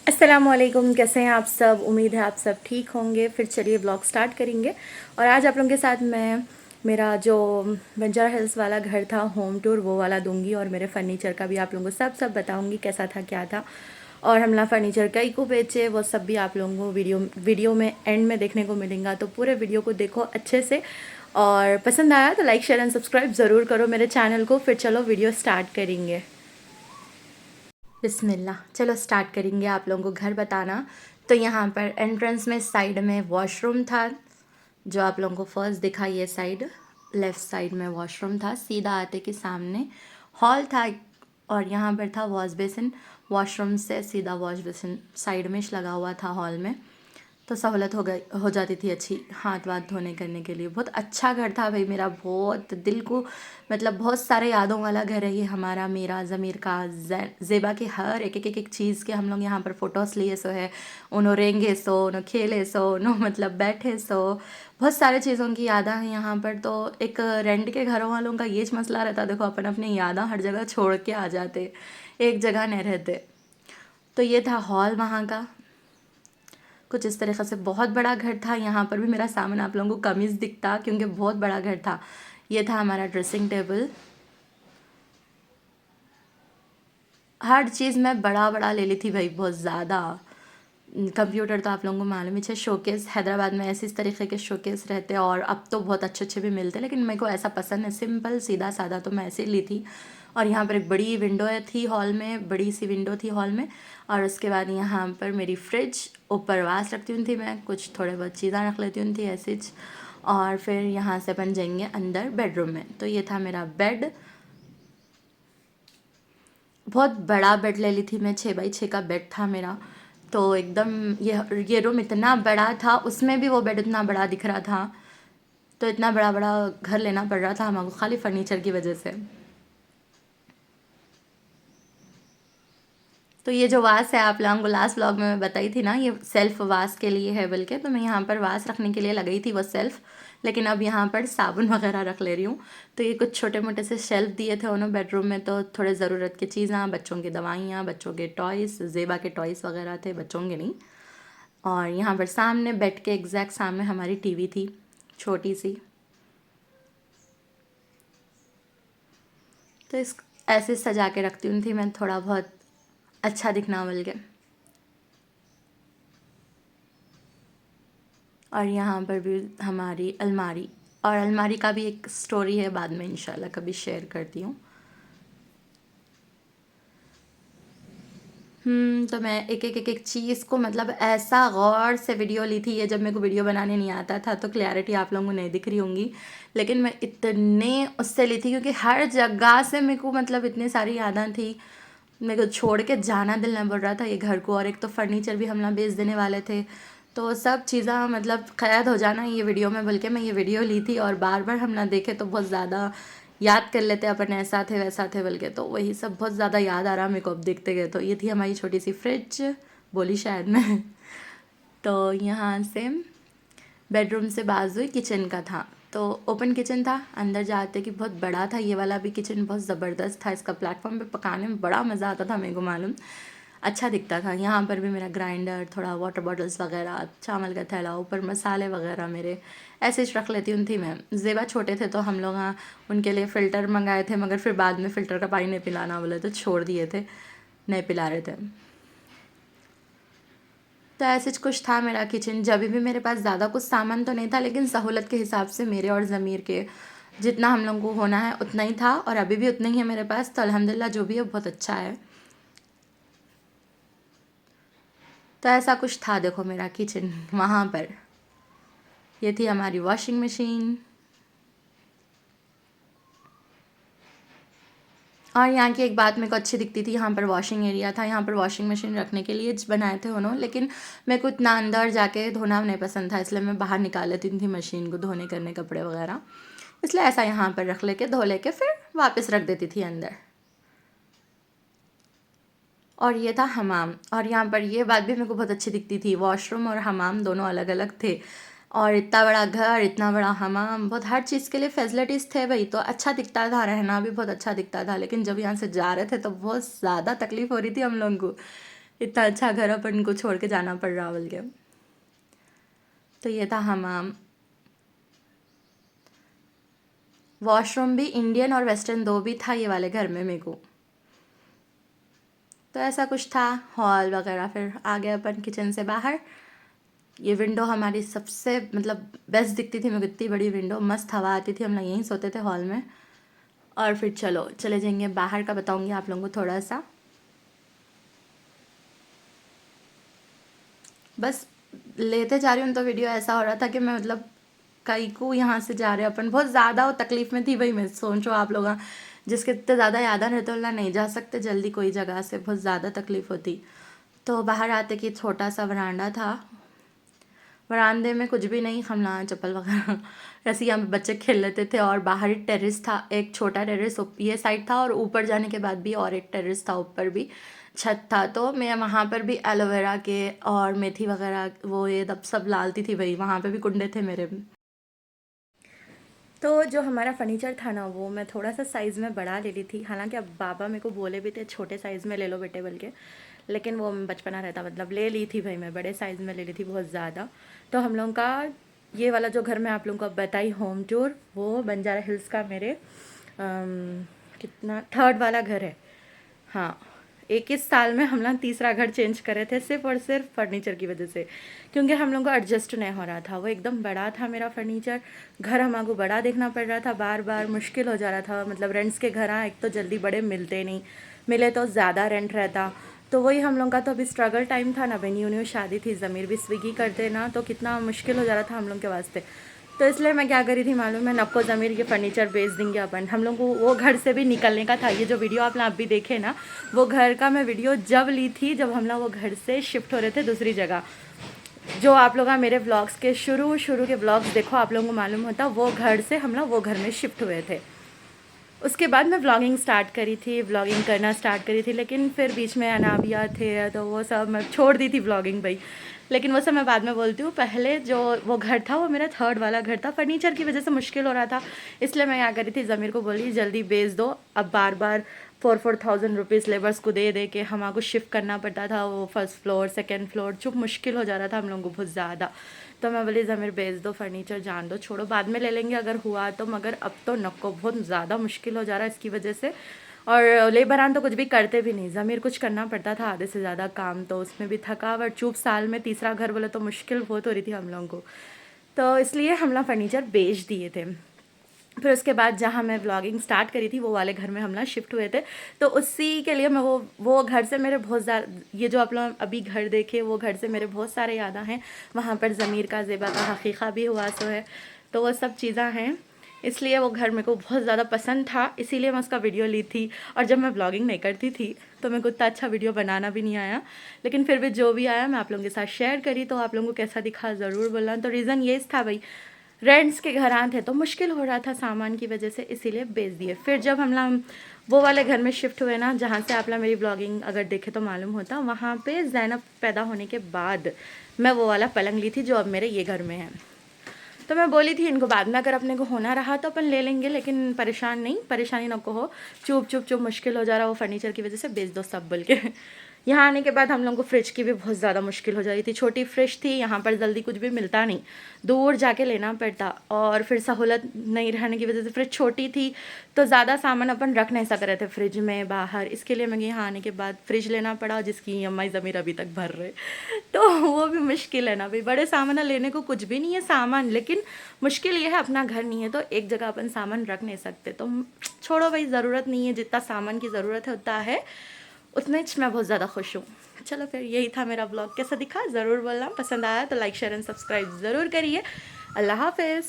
अस्सलामुअलैकुम, कैसे हैं आप सब। उम्मीद है आप सब ठीक होंगे। फिर चलिए व्लॉग स्टार्ट करेंगे। और आज आप लोगों के साथ मैं मेरा जो बंजारा हिल्स वाला घर था, होम टूर, वो वाला दूंगी। और मेरे फर्नीचर का भी आप लोगों को सब बताऊंगी कैसा था, क्या था। और हमला फर्नीचर कई को बेचे, वो सब भी आप लोगों को वीडियो में एंड में देखने को मिलेगा। तो पूरे वीडियो को देखो अच्छे से, और पसंद आया तो लाइक शेयर एंड सब्सक्राइब ज़रूर करो मेरे चैनल को। फिर चलो वीडियो स्टार्ट करेंगे। बिस्मिल्लाह, चलो स्टार्ट करेंगे आप लोगों को घर बताना। तो यहाँ पर एंट्रेंस में साइड में वॉशरूम था, जो आप लोगों को फर्स्ट दिखा। ये साइड लेफ़्ट साइड में वॉशरूम था। सीधा आते के सामने हॉल था, और यहाँ पर था वॉश बेसिन। वॉशरूम से सीधा वॉश बेसिन साइड में लगा हुआ था हॉल में। तो सहूलत हो जाती थी अच्छी हाथ वाथ धोने करने के लिए। बहुत अच्छा घर था भाई मेरा, बहुत दिल को मतलब बहुत सारे यादों वाला घर है ये हमारा, मेरा, ज़मीर का, ज़ेबा के। हर एक चीज़ के हम लोग यहाँ पर फ़ोटोज़ लिए सो है। उन्हों रेंगे सो, उन्हों खेले सो, उन्हों मतलब बैठे सो। बहुत सारे चीज़ों की यादा है यहाँ पर। तो एक रेंट के घरों वालों का ये मसला रहता, देखो अपन अपनी यादा हर जगह छोड़ के आ जाते, एक जगह नहीं रहते। तो ये था हॉल वहाँ का, कुछ इस तरीक़े से। बहुत बड़ा घर था। यहाँ पर भी मेरा सामान आप लोगों को कमीज़ दिखता, क्योंकि बहुत बड़ा घर था। ये था हमारा ड्रेसिंग टेबल। हर चीज़ मैं बड़ा बड़ा ले ली थी भाई, बहुत ज़्यादा। कंप्यूटर तो आप लोगों को मालूम ही है। शोकेस हैदराबाद में ऐसे इस तरीके के शोकेस रहते हैं, और अब तो बहुत अच्छे अच्छे भी मिलते हैं, लेकिन मेरे को ऐसा पसंद है, सिंपल सीधा सादा, तो मैं ऐसे ही ली थी। और यहाँ पर एक बड़ी विंडो थी हॉल में, बड़ी सी विंडो थी हॉल में। और उसके बाद यहाँ पर मेरी फ्रिज, ऊपर वास रखती हूँ थी मैं, कुछ थोड़े बहुत चीज़ें रख लेती हूँ थी ऐसे। और फिर यहाँ से अपन जाएंगे अंदर बेडरूम में। तो ये था मेरा बेड। बहुत बड़ा बेड ले ली थी मैं, 6x6 का बेड था मेरा। तो एकदम ये रूम इतना बड़ा था, उसमें भी वो बेड इतना बड़ा दिख रहा था। तो इतना बड़ा बड़ा घर लेना पड़ रहा था हमको, खाली फर्नीचर की वजह से। तो ये जो वास है, आप लोगों को लास्ट व्लॉग में मैं बताई थी ना, ये सेल्फ वास के लिए है बल्कि। तो मैं यहाँ पर वास रखने के लिए लगाई थी वो सेल्फ, लेकिन अब यहाँ पर साबुन वगैरह रख ले रही हूँ। तो ये कुछ छोटे मोटे से शेल्फ दिए थे उन्होंने बेडरूम में, तो थोड़े ज़रूरत की चीज़ें, बच्चों की दवाइयाँ, बच्चों के टॉयज़, ज़ेबा के टॉयज़ वगैरह थे, बच्चों के नहीं। और यहाँ पर सामने बेड के एग्जैक्ट सामने हमारी टीवी थी, छोटी सी। तो इस ऐसे सजा के रखती हूँ थी मैं, थोड़ा बहुत अच्छा दिखना बोल के। और यहाँ पर भी हमारी अलमारी, और अलमारी का भी एक स्टोरी है, बाद में इंशाल्लाह कभी शेयर करती हूँ। तो मैं एक चीज़ को मतलब ऐसा गौर से वीडियो ली थी। ये जब मेरे को वीडियो बनाने नहीं आता था तो क्लैरिटी आप लोगों को नहीं दिख रही होंगी, लेकिन मैं इतने उससे ली थी, क्योंकि हर जगह से मेरे को मतलब इतनी सारी यादें थी। मेरे को छोड़ के जाना दिल नहीं बोल रहा था ये घर को। और एक तो फर्नीचर भी हम लोग बेच देने वाले थे, तो सब चीज़ें मतलब क़ैद हो जाना ये वीडियो में, बल्कि मैं ये वीडियो ली थी। और बार बार हम ना देखे तो बहुत ज़्यादा याद कर लेते अपन, ऐसा थे वैसा थे बल्कि। तो वही सब बहुत ज़्यादा याद आ रहा मेरे को अब देखते गए। तो ये थी हमारी छोटी सी फ्रिज, बोली शायद मैं। तो यहाँ से बेडरूम से बाजू ही किचन का था। तो ओपन किचन था, अंदर जाते कि बहुत बड़ा था। ये वाला भी किचन बहुत ज़बरदस्त था, इसका प्लेटफॉर्म पे पकाने में बड़ा मज़ा आता था, मेरे को मालूम, अच्छा दिखता था। यहाँ पर भी मेरा ग्राइंडर, थोड़ा वाटर बॉटल्स वगैरह, चावल का थैला, ऊपर मसाले वगैरह मेरे ऐसे ही रख लेती हूँ थी मैं। ज़ेबा छोटे थे तो हम लोग उनके लिए फ़िल्टर मंगाए थे, मगर फिर बाद में फ़िल्टर का पानी नहीं पिलाना बोले तो छोड़ दिए थे, नहीं पिला रहे थे। तो ऐसे कुछ था मेरा किचन। जब भी मेरे पास ज़्यादा कुछ सामान तो नहीं था, लेकिन सहूलत के हिसाब से मेरे और ज़मीर के जितना हम लोग को होना है उतना ही था, और अभी भी उतना ही है मेरे पास। तो अल्हम्दुलिल्लाह जो भी है बहुत अच्छा है। तो ऐसा कुछ था देखो मेरा किचन वहाँ पर। ये थी हमारी वॉशिंग मशीन। और यहाँ की एक बात मेरे को अच्छी दिखती थी, यहाँ पर वॉशिंग एरिया था। यहाँ पर वॉशिंग मशीन रखने के लिए बनाए थे उन्होंने, लेकिन मेरे को इतना अंदर जाके धोना नहीं पसंद था, इसलिए मैं बाहर निकाल लेती थी मशीन को धोने करने कपड़े वगैरह। इसलिए ऐसा यहाँ पर रख लेके धो लेके फिर वापस रख देती थी अंदर। और ये था हमाम। और यहाँ पर ये बात भी मेरे को बहुत अच्छी दिखती थी, वॉशरूम और हमाम दोनों अलग अलग थे। और इतना बड़ा घर, इतना बड़ा हमाम, बहुत हर चीज़ के लिए फैसिलिटीज़ थे भाई। तो अच्छा दिखता था, रहना भी बहुत अच्छा दिखता था। लेकिन जब यहाँ से जा रहे थे तो बहुत ज़्यादा तकलीफ़ हो रही थी हम लोगों को। इतना अच्छा घर अपन को छोड़ के जाना पड़ रहा बोल के। तो ये था हमाम। वॉशरूम भी इंडियन और वेस्टर्न दो भी था ये वाले घर में मेरे को। तो ऐसा कुछ था हॉल वगैरह। फिर आ गए अपन किचन से बाहर। ये विंडो हमारी सबसे मतलब बेस्ट दिखती थी, मेरे को इतनी बड़ी विंडो, मस्त हवा आती थी, हम लोग यहीं सोते थे हॉल में। और फिर चलो चले जाएंगे बाहर का, बताऊंगी आप लोगों को थोड़ा सा। बस लेते जा रही हूँ तो वीडियो ऐसा हो रहा था कि मैं मतलब कई को यहाँ से जा रहे हैं अपन, बहुत ज़्यादा वो तकलीफ़ में थी भाई। मैं सोचो आप लोग जिसके इतने ज़्यादा याद रहते तो नहीं जा सकते जल्दी कोई जगह से, बहुत ज़्यादा तकलीफ़ होती। तो बाहर आते कि छोटा सा वरांडा था, वरांदे में कुछ भी नहीं, हम ना चप्पल वगैरह ऐसे ही, यहाँ पे बच्चे खेल लेते थे। और बाहर ही टेरेस था, एक छोटा टेरेस ये साइड था, और ऊपर जाने के बाद भी और एक टेरेस था, ऊपर भी छत था। तो मैं वहाँ पर भी एलोवेरा के और मेथी वगैरह वो ये तब सब डालती थी भाई, वहाँ पे भी कुंडे थे मेरे। तो जो हमारा फर्नीचर था ना वो मैं थोड़ा सा साइज़ में बढ़ा ले ली थी, हालांकि अब बाबा मेरे को बोले भी थे छोटे साइज़ में ले लो बेटे बोल के, लेकिन वो बचपना रहता, मतलब ले ली थी भाई, मैं बड़े साइज़ में ले ली थी बहुत ज़्यादा। तो हम लोगों का ये वाला जो घर मैं आप लोगों को अब बताई होम टूर, वो बंजारा हिल्स का मेरे कितना थर्ड वाला घर है। हाँ, 21 साल में हम लोग तीसरा घर चेंज करे थे, सिर्फ और सिर्फ फर्नीचर की वजह से, क्योंकि हम लोग को एडजस्ट नहीं हो रहा था। वो एकदम बड़ा था मेरा फर्नीचर, घर हमको बड़ा देखना पड़ रहा था, बार बार मुश्किल हो जा रहा था। मतलब रेंट्स के घर एक तो जल्दी बड़े मिलते नहीं, मिले तो ज़्यादा रेंट रहता। तो वही हम लोग का तो अभी स्ट्रगल टाइम था ना भाई, न्यू न्यू शादी थी, ज़मीर भी स्विगी करते ना, तो कितना मुश्किल हो जा रहा था हम लोग के वास्ते। तो इसलिए मैं क्या करी थी मालूम है, नको ज़मीर ये फर्नीचर बेच देंगे अपन, हम लोग को वो घर से भी निकलने का था। ये जो वीडियो आप लोग अभी देखे ना, वो घर का मैं वीडियो जब ली थी जब हम लोग वो घर से शिफ्ट हो रहे थे दूसरी जगह। जो आप लोग मेरे व्लॉग्स के शुरू के व्लॉग्स देखो, आप लोगों को मालूम होता वो घर से हम लोग वो घर में शिफ्ट हुए थे। उसके बाद मैं व्लॉगिंग स्टार्ट करी थी, व्लॉगिंग करना स्टार्ट करी थी, लेकिन फिर बीच में अनाबिया थे तो वो सब मैं छोड़ दी थी व्लॉगिंग भाई। लेकिन वो सब मैं बाद में बोलती हूँ। पहले जो वो घर था वो मेरा थर्ड वाला घर था, फर्नीचर की वजह से मुश्किल हो रहा था, इसलिए मैं क्या करी थी, ज़मीर को बोली जल्दी बेच दो। अब बार बार 4,000 रुपीज़ लेबर्स को दे के हमको शिफ्ट करना पड़ता था, वो फर्स्ट फ्लोर सेकेंड फ्लोर, चुप मुश्किल हो जा रहा था हम लोगों को बहुत ज़्यादा। तो मैं बोली ज़मीर बेच दो फर्नीचर, जान दो, छोड़ो, बाद में ले लेंगे अगर हुआ तो, मगर अब तो नको, बहुत ज़्यादा मुश्किल हो जा रहा है इसकी वजह से। और लेबरान तो कुछ भी करते भी नहीं, ज़मीर कुछ करना पड़ता था आधे से ज़्यादा काम, तो उसमें भी थकावट, चुप, साल में तीसरा घर बोले तो मुश्किल बहुत हो रही थी हम लोगों को। तो इसलिए हम लोग फर्नीचर बेच दिए थे। फिर उसके बाद जहाँ मैं व्लॉगिंग स्टार्ट करी थी वो वाले घर में हम लोग शिफ्ट हुए थे। तो उसी के लिए मैं वो घर से मेरे बहुत ज़्यादा, ये जो आप लोग अभी घर देखे वो घर से मेरे बहुत सारे यादें हैं। वहाँ पर ज़मीर का, ज़ेबा का हकीक़ा भी हुआ सो है, तो वो सब चीज़ें हैं, इसलिए वो घर मेरे को बहुत ज़्यादा पसंद था, इसीलिए मैं उसका वीडियो ली थी। और जब मैं व्लॉगिंग नहीं करती थी तो मेरे को इतना अच्छा वीडियो बनाना भी नहीं आया, लेकिन फिर भी जो भी आया मैं आप लोगों के साथ शेयर करी। तो आप लोगों को कैसा दिखा ज़रूर बोलना। तो रीज़न ये था भाई, रेंट्स के घर आए थे तो मुश्किल हो रहा था सामान की वजह से, इसीलिए बेच दिए। फिर जब हम लोग वो वाले घर में शिफ्ट हुए ना, जहाँ से आप लोग मेरी ब्लॉगिंग अगर देखे तो मालूम होता, वहाँ पे ज़ैनब पैदा होने के बाद मैं वो वाला पलंग ली थी जो अब मेरे ये घर में है। तो मैं बोली थी इनको बाद में अगर अपने को होना रहा तो अपन ले लेंगे, लेकिन परेशान नहीं, परेशानी न को हो, चुप चुप चुप मुश्किल हो जा रहा वो फर्नीचर की वजह से, बेच दो सब बोल के। यहाँ आने के बाद हम लोगों को फ्रिज की भी बहुत ज़्यादा मुश्किल हो जा रही थी। छोटी फ्रिज थी, यहाँ पर जल्दी कुछ भी मिलता नहीं, दूर जाके लेना पड़ता, और फिर सहूलत नहीं रहने की वजह से फ्रिज छोटी थी तो ज़्यादा सामान अपन रख नहीं सक रहे थे फ्रिज में बाहर, इसके लिए मैं यहाँ आने के बाद फ्रिज लेना पड़ा, जिसकी EMI ज़मीर अभी तक भर रहे। तो वो भी मुश्किल है ना भाई, बड़े सामान लेने को कुछ भी नहीं है सामान, लेकिन मुश्किल ये है अपना घर नहीं है तो एक जगह अपन सामान रख नहीं सकते। तो छोड़ो भाई, ज़रूरत नहीं है, जितना सामान की ज़रूरत है उतना है, उतने मैं बहुत ज़्यादा खुश हूँ। चलो फिर यही था मेरा ब्लॉग, कैसा दिखा ज़रूर बोलना, पसंद आया तो लाइक शेयर एंड सब्सक्राइब ज़रूर करिए। अल्लाह हाफ़िज़।